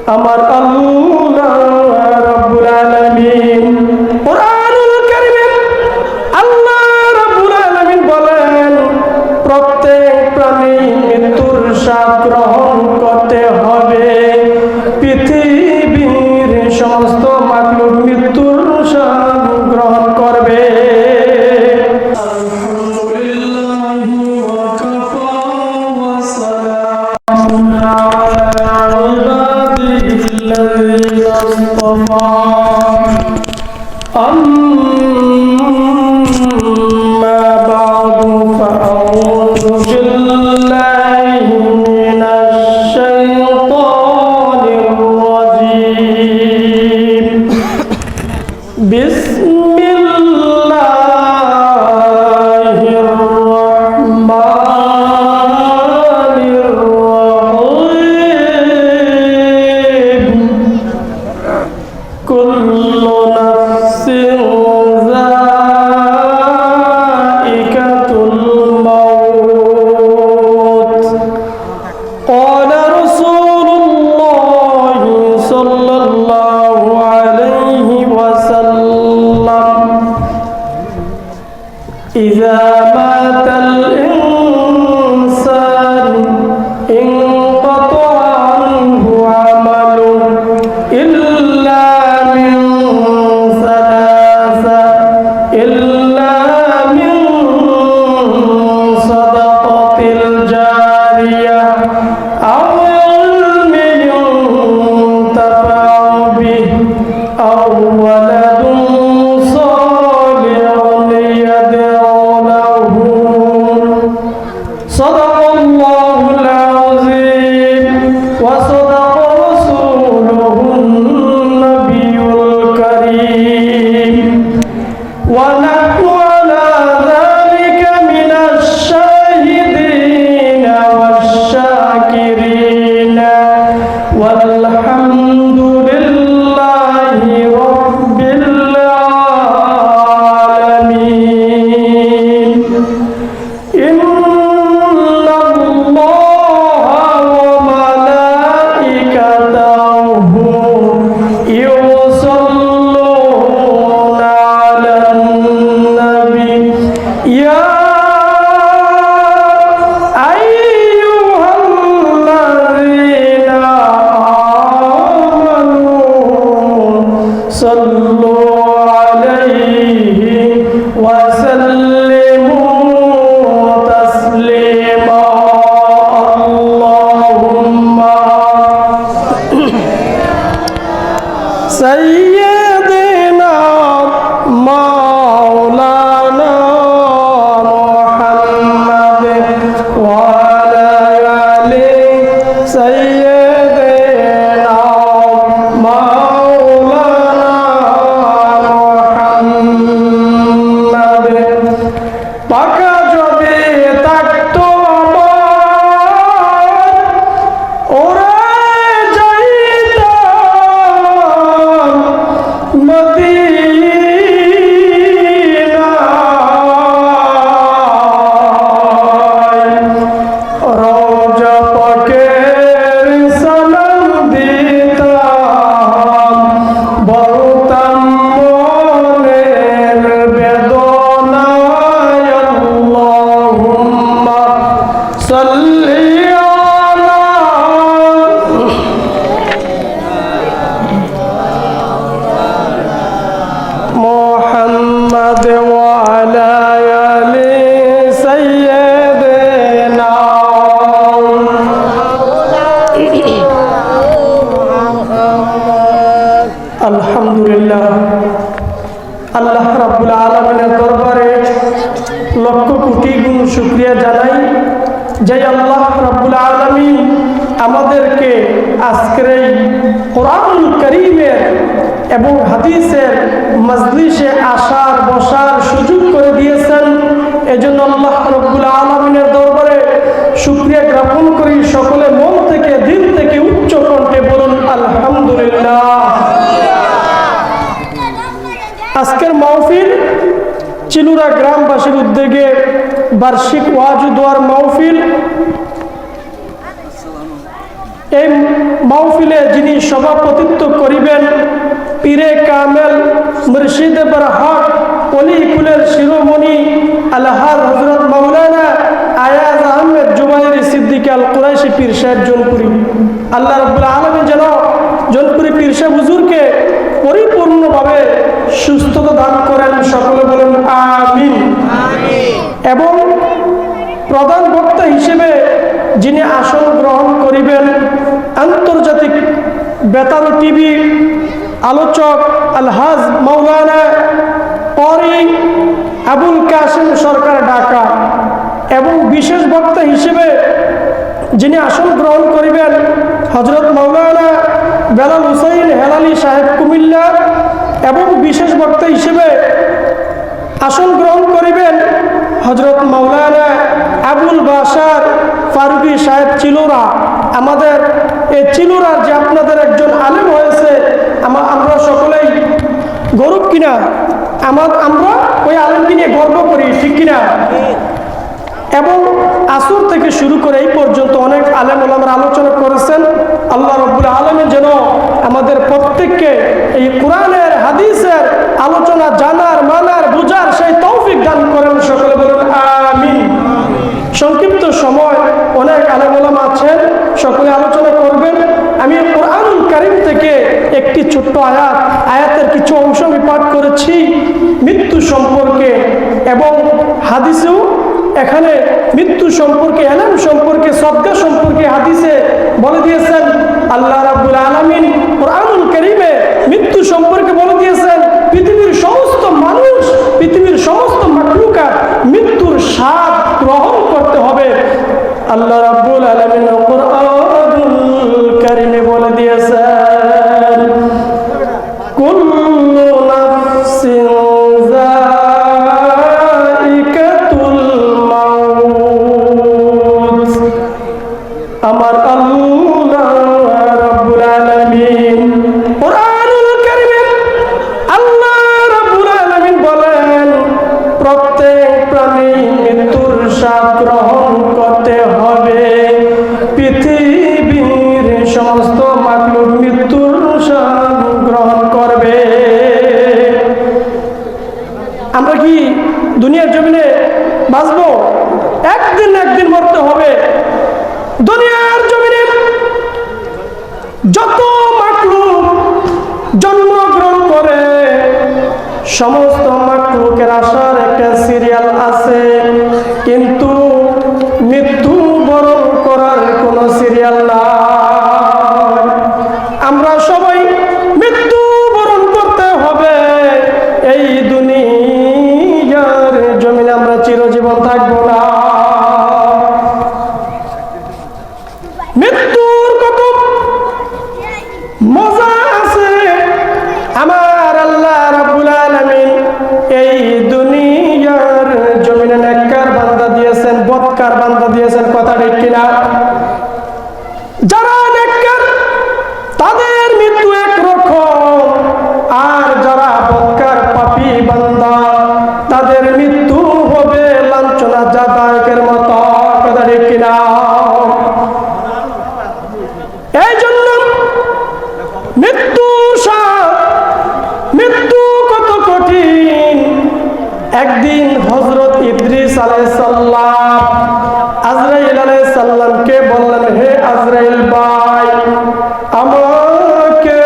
আমার আল্লাহ রাব্বুল আলামিন কুরআনুল কারীমে আল্লাহ রাব্বুল আলামিন বলেন, প্রত্যেক প্রাণী মৃত্যুর স্বাদ গ্রহণ করতে হবে। পৃথিবীর সমস্ত মাখলুক মৃত্যুর স্বাদ গ্রহণ করবে। إذا مات الإنسان انقطع عنه عمله إلا من ثلاثة، إلا من صدقة الجارية أو علم ينتفع به أو ولد صدق الله العظيم وصدق رسوله النبي الكريم ونحن على ذلك من الشاهدين والشاكرين والحمد لله رب العالمين. صلوا عليه وسلموا تسليما. اللهم سيدنا مولانا محمد وعلى آله سيدنا مولانا محمد. পাকা যদি থাকতো ওরা যাইতাম মদিনায়, রওজা পাকের সালাম দিতাম, বলতাম মনের বেদনায় আল্লাহুম্মা সাল্লি আলা মুহাম্মাদ ওয়া আলা আলি সাইয়্যিদিনা. আলহামদুলিল্লাহ, আল্লাহ রাব্বুল আলামিনের দরবারে লক্ষ কোটি গুণ শুকরিয়া জানাই যে আল্লাহ রাব্বুল আলামিন আমাদেরকে আজকের এই কোরআনুল কারীমের এবং হাদিসের মজলিসে আসার বসার সুযোগ করে দিয়েছেন। এজন্য আল্লাহ রাব্বুল আলামিনের দরবারে শুকরিয়া জ্ঞাপন করি। সকলে মন থেকে দিল থেকে উচ্চ কণ্ঠে বলুন আলহামদুলিল্লাহ। আজকের মাহফিল চিলুরা গ্রামবাসীর উদ্যোগে বার্ষিক ওয়াজ ও দোয়ার মাহফিল। এই মাহফিলে যিনি সভাপতিত্ব করিবেন পীরে কামেল মুর্শিদে বরহক অলিকুলের শিরোমণি আলহাজ হযরত মাওলানা আয়াজ আহমেদ জুবাইরি সিদ্দিকী আল কুরাইশি পীর সাহেব জোনপুরি। আল্লাহ রাব্বুল আলামিন যেন জোনপুরি পীর সাহেব হুজুরকে পরিপূর্ণভাবে সুস্থতা দান করেন, সকলে বলেন আমিন। এবং প্রধান বক্তা হিসেবে যিনি আসন গ্রহণ করিবেন আন্তর্জাতিক বেতার টিভি আলোচক আলহাজ মাওলানা ক্বারি আবুল কাসেম সরকার ঢাকা। এবং বিশেষ বক্তা হিসেবে যিনি আসন গ্রহণ করিবেন হযরত মাওলানা বেলাল হুসাইন হেলালি সাহেব কুমিল্লা। এবং বিশেষ বক্তা হিসেবে আসন গ্রহণ করিবেন হযরত মাওলানা আবুল বাশার ফারুকী সাহেব চিলোরা। আমাদের এই চিলোরার যে আপনাদের একজন আলেম হয়েছে, আমরা সকলেই গৌরব কিনা, আমরা ওই আলেমকে নিয়ে গর্ব করি, ঠিক কিনা? এবং আসর থেকে শুরু করে এই পর্যন্ত অনেক আলেম ওলামারা আলোচনা করেছেন। আল্লাহ রাব্বুল আলামিন যেন আমাদের প্রত্যেককে এই কোরআনের হাদিসের আলোচনা জানার, মানার, বুঝার সেই তৌফিক দান করেন, সকলে বলুন আমিন। সংক্ষিপ্ত সময়, অনেক আলেম ওলামা আছেন, সকলে আলোচনা করবেন। আমি কোরআনুল কারীম থেকে একটি ছোট্ট আয়াতের কিছু অংশ আমি পাঠ করেছি মৃত্যু সম্পর্কে। এবং হাদিসেও এখানে মৃত্যু সম্পর্কে, এলেম সম্পর্কে, সদকা সম্পর্কে হাদিসে বলে দিয়েছেন। আল্লাহ রাব্বুল আলামিন কোরআনুল কারীমে মৃত্যু সম্পর্কে বলে দিয়েছেন পৃথিবীর সমস্ত মানুষ, পৃথিবীর সমস্ত মাখলুকাত মৃত্যুর স্বাদ গ্রহণ করতে হবে। আল্লাহ রাব্বুল আলামিন কোরআনুল কারীমে বলে দিয়েছেন কুল্লু নাফসিন আমার আল্লাহ রাব্বুল আলামিন কোরআনুল কারীমে আল্লাহ রাব্বুল আলামিন বলেন প্রত্যেক প্রাণী মৃত্যুর স্বাদ গ্রহণ করতে হবে। পৃথিবীর সমস্ত মাখলুক মৃত্যুর স্বাদ গ্রহণ করবে। আমরা কি দুনিয়ার জমিনে বাঁচবো? একদিন মরতে হবে। দুনিয়ার জমিনে যত মাখলুক জন্মগ্রহণ করে সমস্ত মাখলুকের আসার একটা সিরিয়াল আছে, কিন্তু মৃত্যু বরণ করার কোনো সিরিয়াল নাই। আমরা সবাই মৃত্যু বরণ করতে হবে। এই দুনিয়ার জমিনে আমরা চিরজীবন থাকবো না। মৃত্যুর কত মজা আছে আমার আল্লাহ রাব্বুল আলামিন এই দুনিয়ার জমিনে নেককার বান্দা দিয়েছেন, বদকার বান্দা দিয়েছেন, কথা ঠিক কিনা? যারা নেককার তাদের মৃত্যু একরকম, আর যারা বদকার পাপী বান্দা তাদের মৃত্যু হবে লাঞ্ছনা জাদায়ের মতো, কথা ঠিক কিনা? এই জন্য মৃত্যু কত কঠিন। একদিন হযরত ইদ্রিস আলাইহিস সালাম আজরাইল আলাইহিস সালামকে বললেন, হে আজরাইল ভাই, আমাকে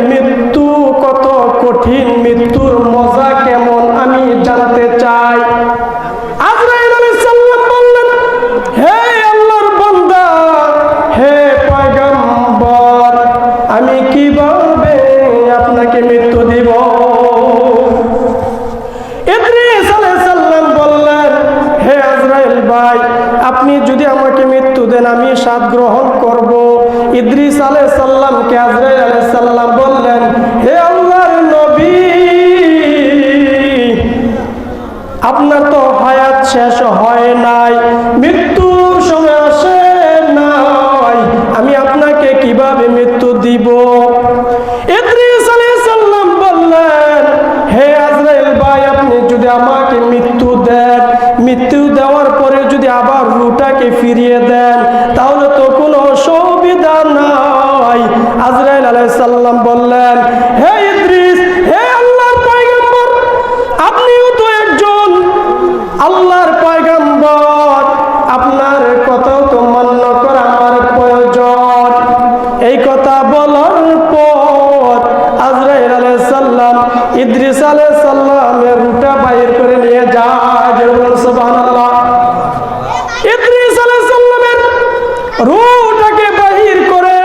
মৃত্যু কত কঠিন, মৃত্যুর মজা কেমন আমি জানতে চাই। আজরাইল আলাইহিস সালাম বললেন, হে আল্লাহর বান্দা, হে পয়গম্বর, আমি কিভাবে আপনাকে মৃত্যু দিব? ইদ্রিস আলাইহিস সালাম বললেন, হে আজরাইল ভাই, আপনি যদি আমাকে মৃত্যু দেন আমি স্বাদ গ্রহণ করব। ইদ্রিস আলাইহিস সালামকে আজরাইল আলাইহিস সালাম বললেন, হে আল্লাহর নবী, আপনার তো হায়াত শেষ হয় নাই, মৃত্যুর সময় আসে নাই, আমি আপনাকে কিভাবে মৃত্যু দিব? ইদ্রিস আলাইহিস সালাম বললেন, হে আজরাইল ভাই, আপনি যদি আমাকে মৃত্যু দেন, মৃত্যু দেওয়ার পরে যদি আবার রূহটাকে ফিরিয়ে দেন, তাহলে তো কোনো অসুবিধা নাই। আজরাইল সাল্লাম বললেন, হে ইদ্রিস, হে আল্লাহর পয়গম্বর, আপনিও তো একজন আল্লাহর পয়গম্বর, আপনার কথাও তো মান্য করা আমার প্রয়োজন। এই কথা বলার পর আজরাইল আলাইহিস সালাম ইদ্রিস আলাইহিস সালামের রুটা বাইর করে নিয়ে যায়। সুবহানাল্লাহ। ইদ্রিস আলাইহিস সালামের রুটাকে বাহির করে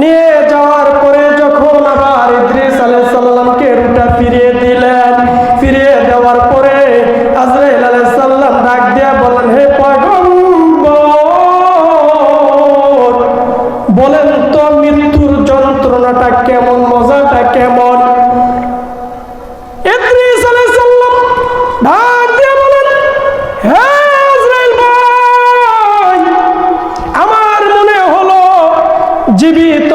নিয়ে যাওয়ার পরে যখন আবার ইদ্রিস আলাইহিস সালামকে রুটা ফিরিয়ে দিলেন, ফিরিয়ে দেওয়ার পরে আজরাইল আলাইহিস সালাম ডাক দিয়ে বলেন, হে পয়গম্বর, বলেন তো মৃত্যুর যন্ত্রণাটা কেমন, মজাটা কেমন? ইদ্রিস আলাইহিস সালাম ডাক দিয়ে বলেন, হে আজরাইল ভাই, আমার মনে হলো জীবিত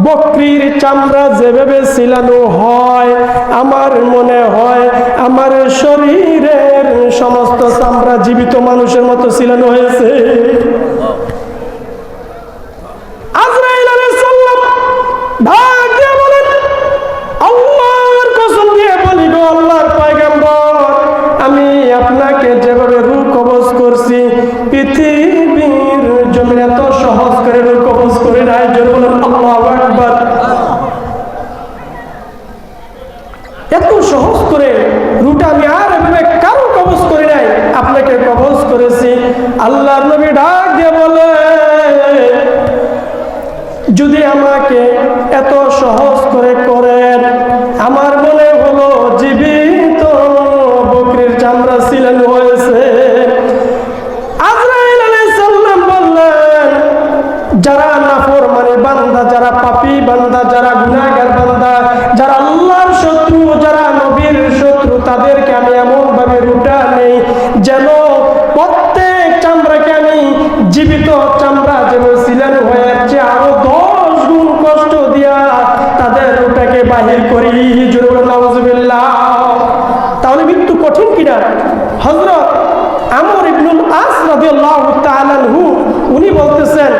বকরির চামড়া যেভাবে ছিলানো হয়, আমার মনে হয় আমার শরীরের সমস্ত চামড়া জীবিত মানুষের মতো ছিলানো হয়েছে। আজরাইল আলাইহিস সালাম ডাক দিয়ে বলেন, আল্লাহর কসম দিয়ে বলি গো আল্লাহর পয়গম্বর, আমি আপনাকে যেভাবে রূহ কবজ করছি, পৃথিবীর জমিনে এত সহজ করে রূহ কবজ করে নাই। জোরে বলেন আল্লাহু আকবার। এত সহজ করে রূহটা আমি আর এভাবে কারো কবজ করি নাই, আপনাকে কবজ করেছি। আল্লাহর নবী ডাক দিয়ে বলে, যদি আমাকে এত সহজ করে করেন, আমার মনে হলো জীবিত বকরির চামড়া ছিলানো হয়েছে। আজরাইল আলাইহিস সালাম বললেন, যারা নাফরমানি বান্দা, যারা পাপী বান্দা, যারা গুনাহগার বান্দা, যারা আল্লাহর শত্রু, যারা নবীর শত্রু, তাদেরকে আমি এমন ভাবে রুটা নেই যেন প্রত্যেক চামড়াকে আমি জীবিত চামড়া যেভাবে ছিলানো হয়েছে আরো 10 গুণ কষ্ট দিয়া তাদের রুটাকে বাহির করি। জোরে বলেন নাউজুবিল্লাহ। তাহলে মৃত্যু কঠিন কিনা? হযরত আমর ইবনুল আস রাদিয়াল্লাহু তাআলা আনহু উনি বলতেছেন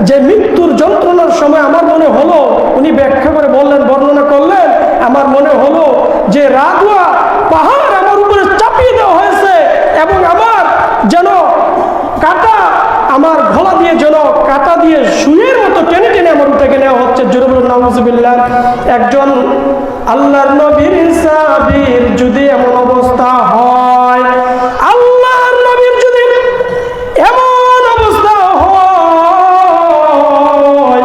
যে মৃত্যুর যন্ত্রণার সময় আমার মনে হলো, উনি ব্যাখ্যা করে বললেন, বর্ণনা করলেন, আমার মনে হলো যে রাদওয়া পাহাড় আমার উপরে চাপিয়ে দেওয়া হয়েছে এবং আমার যেন কাটা আমার গলা দিয়ে যেন কাটা দিয়ে সুইয়ের মতো টেনে টেনে আমার উঠে নেওয়া হচ্ছে। জোরে বলুন নাউজুবিল্লাহ। একজন আল্লাহর নবীর সাহাবীর যদি এমন অবস্থা হয়, আল্লাহর নবীর যদি এমন অবস্থা হয়,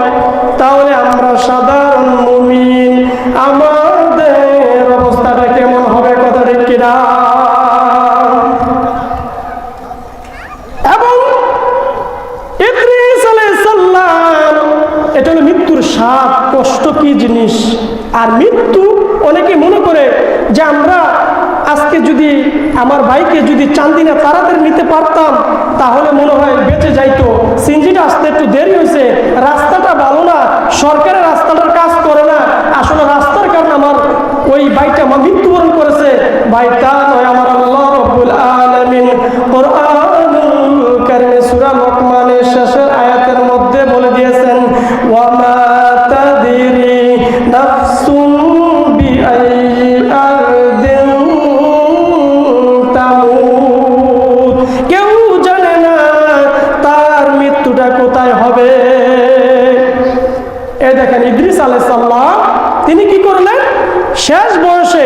তাহলে আমরা সাধারণ মুমিন আমাদের অবস্থাটা কেমন হবে? কথা ঠিক কিনা? এবং ইদ্রিস আলাইহিস সালাম, এটা হলো মৃত্যুর স্বাদ, কষ্ট কি জিনিস। আর মৃত্যু অনেকে মনে করে যে আমরা আজকে যদি আমার ভাইকে যদি চান্দিনা তাড়াতাড়ি নিতে পারতাম তাহলে মনে হয় বেঁচে যাইতো। সিনজিটা আসতে একটু দেরি হয়েছে, রাস্তাটা ভালো না, সরকারের রাস্তাটার কাজ করে না, আসলে রাস্তার কারণে আমার ওই ভাইটা মৃত্যুবরণ করেছে। ভাইটা নয়, আমার আল্লাহ রাব্বুল আলামিন কুরআনুল কারীমে সূরা লোকমানের শেষের আয়াতের মধ্যে বলে দিয়েছেন, ওয়া মা তাদরি নাফসুন বিআইয়ি আরদিন তামুত। কেউ জানে না তার মৃত্যুটা কোথায় হবে। এই দেখেন ইদ্রিস আলাইহিস সালাম তিনি কি করলেন? শেষ বয়সে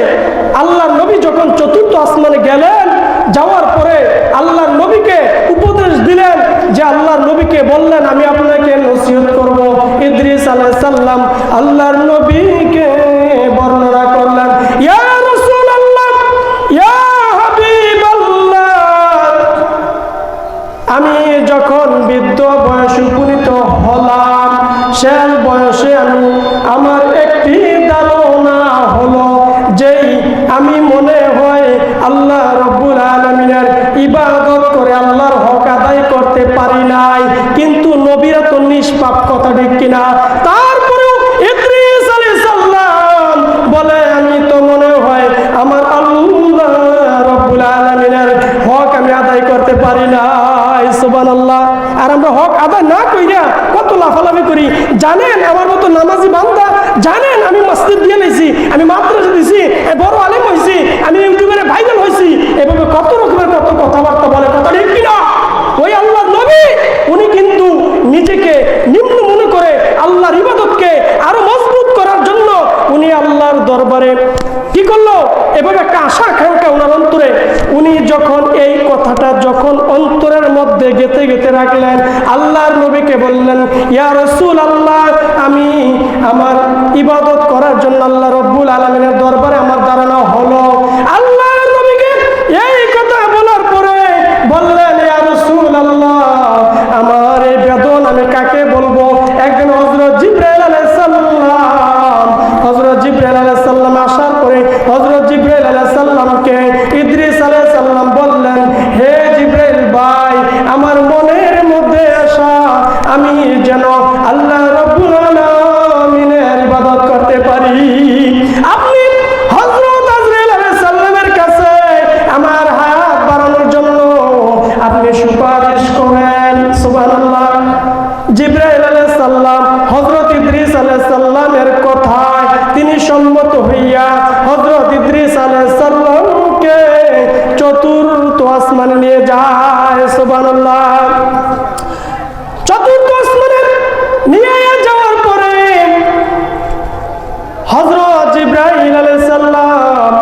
আল্লাহর নবী যখন চতুর্থ আসমানে গেলেন, যাওয়ার পরে আল্লাহর নবীকে উপদেশ দিলেন, যে আল্লাহর নবীকে বললেন আমি আপনাকে নসিহত করব। ইদ্রিস আলাইহিস সালাম আল্লাহর নবীকে বর্ণনা করলেন, ইয়া রাসূলুল্লাহ, ইয়া হাবিবাল্লাহ, আমি যখন বৃদ্ধ বয়সে উপনীত হলাম, শেষ বয়সে আমার একটি ধারণা হলো, যেই আমি মনে হয় আল্লাহ রাব্বুল আলামিনের ইবাদত করে আল্লাহর হক আদায় করতে পারি নাই, কিন্তু নবীরা তো নিষ্পাপ, কথা ঠিক কিনা? তারপরেও ইদ্রিস আলাইহিস সালাম বলে আমি তো মনে হয় আমার আল্লাহ রাব্বুল আলামিনের হক আমি আদায় করতে পারি নাই। সুবহানাল্লাহ। আর আমরা হক আদায় না কইরা কত লাফালাফি করি জানেন? আমার মতো নামাজি বান্দা জানেন আমি মসজিদ দিয়ে নিয়েছি, আমি মাদ্রাসা দিছি, বড় আলেম হয়েছি, আমি ইউটিউবে ভাইরাল হয়েছি, এভাবে কত রকমের কত কথাবার্তা বলে, কথা ঠিক কিনা? ওই আল্লাহর নবী উনি কিন্তু নিজেকে নিম্ন মনে করে আল্লাহর ইবাদতকে আরো মজবুত করার জন্য উনি আল্লাহর দরবারে কি করলো, এভাবে একটা আশা আকাঙ্ক্ষা ওনার অন্তরে, উনি যখন এই কথাটা যখন অন্তরের মধ্যে গেঁথে গেঁথে রাখলেন, আল্লাহর নবীকে বললেন, ইয়া রাসূলুল্লাহ, আমি আমার ইবাদত করার জন্য আল্লাহ রব্বুল আলামিনের দরবারে আমার দাঁড়ানো হলো। আল্লাহর নবীকে এই কথা বলার পরে বললেন, ইয়া রাসূলুল্লাহ, আমার এই বেদন আমি কাকে বলবো? একদিন হযরত জিবরাইল আলাইহিস সালাম, হযরত জিবরাইল আলাইহিস সালাম আসার পরে হযরত জিবরাইল আলাইহিস সালামকে ইদ্রিস আলাইহিস সালাম বললেন, হে জিবরাইল ভাই, আমার মনের মধ্যে আসা আমি যেন আল্লাহ রাব্বুল আলামিনের ইবাদত করতে পারি। আপনি হযরত আজরাইল আলাইহিস সালামের কাছে আমার হায়াত বাড়ানোর জন্য আপনি সুপারিশ করেন। সুবহানাল্লাহ। জিবরাইল আলাইহিস সালাম হযরত ইদ্রিস আলাইহিস সালামের কথায় তিনি সম্মত হইয়া হযরত ইদ্রিস আলাইহিস সালামকে চতুর্থ আসমানে নিয়ে যায়। সুবহানাল্লাহ। চতুর্থ আসমানে নিয়ে যাওয়ার পরে হযরত জিবরাইল আলাইহিস সালাম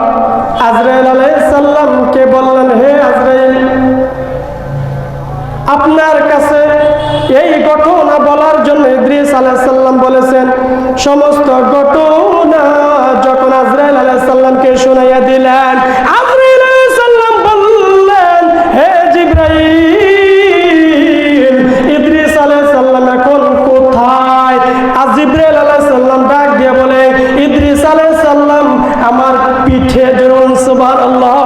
আজরাইল আলাইহিস সালামকে বললেন, হে আজরাইল, আপনার কাছে এই ঘটনা বলার জন্য ইদ্রিস আলাইহিস সালাম বলেছেন। সমস্ত ঘটনা যখন আজরাইল আলাইহিস সালামকে শুনাইয়া দিলেন, আজরাইল আলাইহিস সালাম বললেন, হে জিবরাইল, ইদ্রিস আলাইহিস সালাম এখন কোথায়? আর জিবরাইল আলাইহিস সালাম ডাক দিয়ে বলে, ইদ্রিস আলাইহিস সালাম আমার পিঠে জোরন। সুবহানাল্লাহ।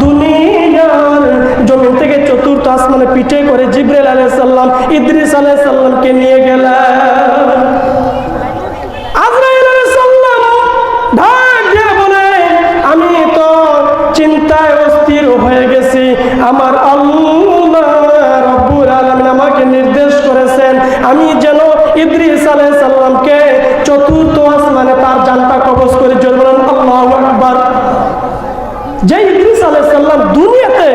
দুনিয়ার জমিন থেকে চতুর্থ আসমানে পিঠে করে জিবরাইল আলাইহিস সালাম ইদ্রিস আলাইহিস সালামকে নিয়ে গেলেন। আজরাইল আলাইহিস সালাম ডাক দিয়ে বলে, আমি তো চিন্তায় অস্থির হয়ে গেছি, আমার আল্লাহ রাব্বুল আলামিন আমাকে নির্দেশ করেছেন আমি যেন ইদ্রিস আলাইহিস সালামকে চতুর্থ আসমানে তার জানটা কবজ করে। জোরে বলেন আল্লাহু আকবার। যে ইদ্রিস আলাইহিস সালাম দুনিয়াতে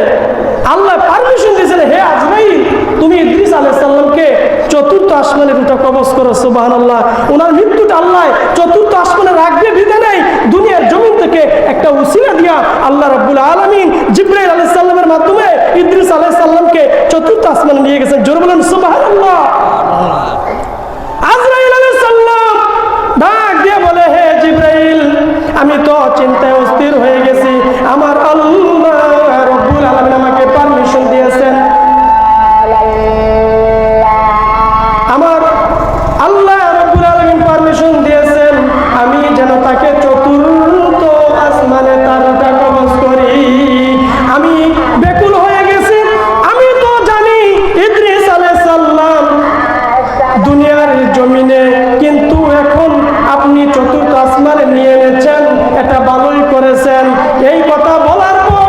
আল্লাহ পারমিশন দিয়েছেন, হে আজরাইল, তুমি ইদ্রিস আলাইহিস সালামকে চতুর্থ আসমানে দুটো কবজ করো। সুবহানাল্লাহ। ওনার মৃত্যুটা আল্লাহ চতুর্থ আসমানে রাখবে বিধে নেই, দুনিয়ার জমিন থেকে একটা উসিলা দিয়া আল্লাহ রাব্বুল আলামিন জিবরাইল আলাইহিস সালামের মাধ্যমে ইদ্রিস আলাইহিস সালামকে চতুর্থ আসমানে নিয়ে গেছেন। জোরে বলেন সুবহানাল্লাহ। আজরাইল আলাইহিস সালাম ডাক দিয়ে বলে, হে জিবরাইল, আমি তো চিন্তায় অস্থির হয়ে গেছি, আমার আল্লাহ রাব্বুল আলামিন আমাকে পারমিশন দিয়েছেন, আমার আল্লাহ রাব্বুল আলামিন পারমিশন দিয়েছেন আমি যেন তাকে চতুর্থ আসমানে তারটা কবজ করি। আমি বেকুল হয়ে গেছি। আমি তো জানি ইদ্রিস আলাইহিস সালাম দুনিয়ার জমিনে, কিন্তু এখন আপনি চতুর্থ আসমানে নিয়ে এনেছেন, এটা ভালোই করেছেন। এই কথা বলার পর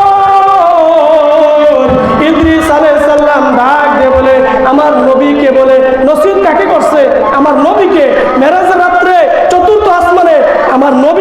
ইদ্রিস আলাইহিস সালাম ডাক দিয়ে বলে, আমার নবীকে বলে, নসিহত কাকে করছে? আমার নবীকে। মেরাজের রাত্রে চতুর্থ আসমানে আমার নবী